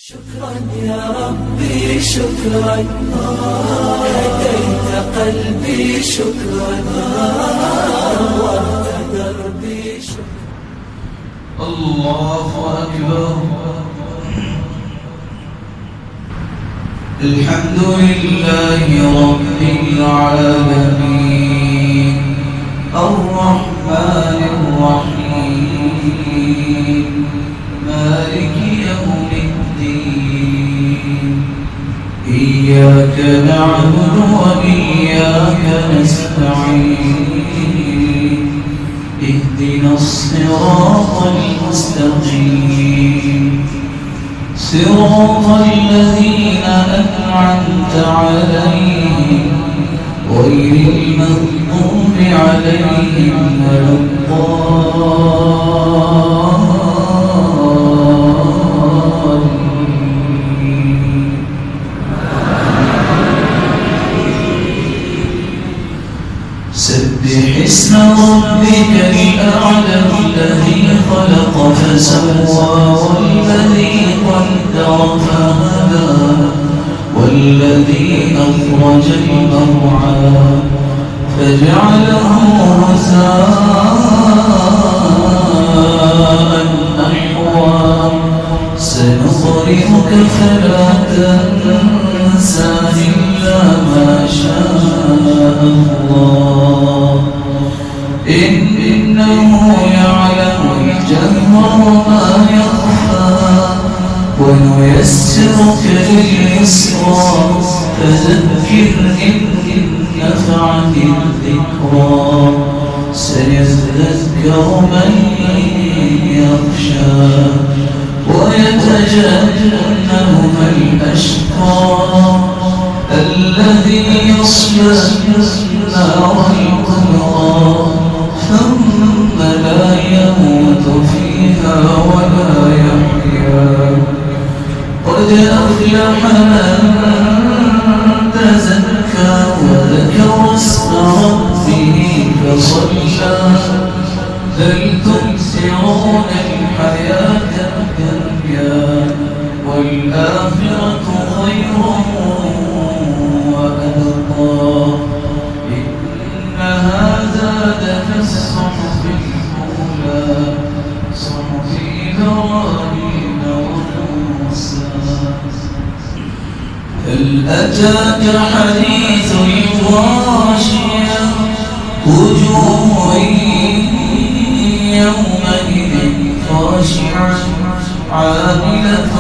شكرا يا ربي شكرا، هديت قلبي شكرا، نورت دربي شكرا. الله أكبر. الحمد لله رب العالمين الرحمن الرحيم مالك يوم الدين. إياك نعبد وإياك نستعين. اهدنا الصراط المستقيم، صراط الذين أنعمت عليهم غير المغضوب عليهم ولا الضالين. سبح اسم ربك الأعلى الذي خلق فسوى والذي قدر فهدى والذي أخرج المرعى فجعله غثاء أحوى. سنقرئك فلا تنسى إلا ما شاء الله إنه يعلم الجهر وما يخفى. ونيسرك لليسرى فذكر إن نفعت الذكرى. سيذكر من يخشى ويتجنبها الأشقى الذي يصلى النار الكبرى ثم لا يموت فيها ولا يحيا. قد أفلح من تزكى وذكر اسم ربه فصلى. بل تؤثرون الحياة الدنيا والآخرة خير وأبقى. إن هذا لفي الصحف الأولى صحف إبراهيم وموسى. هل أتاك حديث الغاشية وجوه يومئذ خاشعة عاملة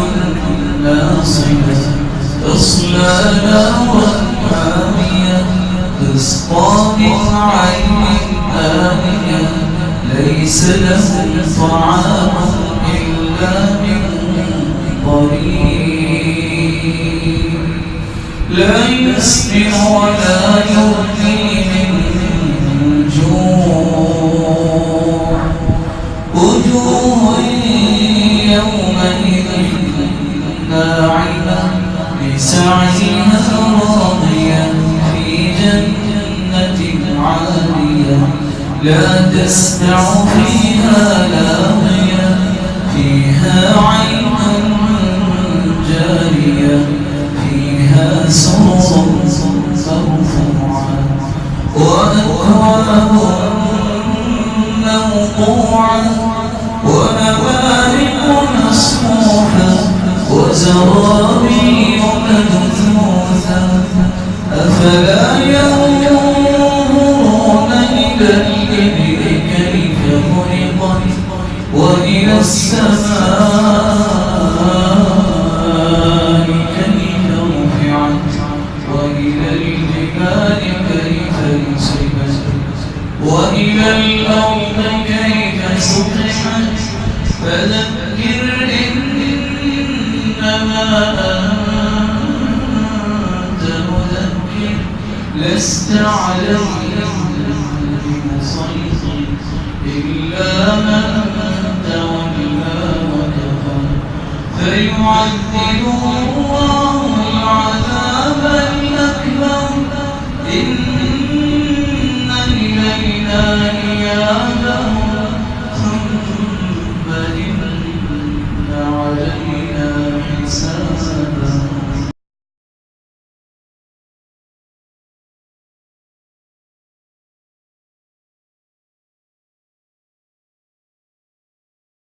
ناصبة تصلى نارا حامية تسقى من عين آنية ليس لهم طعام إلا من ضريع لا يسمن ولا يغني من جوع. وجوه يومئذ ناعمة لسعيها راضية في جنة عالية لا تسمع فيها لاغية فيها عين جارية فيها سرر مرفوعة وأكواب موضوعة ونمارق مصفوفة وزرابي مبثوثة. أفلا ينظرون إلى الإبل كيف خلقت وإلى السماء كيف رفعت وإلى الجبال كيف نصبت وإلى الأرض كيف سطحت. فذكر إنما أنت مذكر لست عليهم بمسيطر إلا من تولى وكفر فيعذبه الله العذاب الأكبر. إن إلينا إيابهم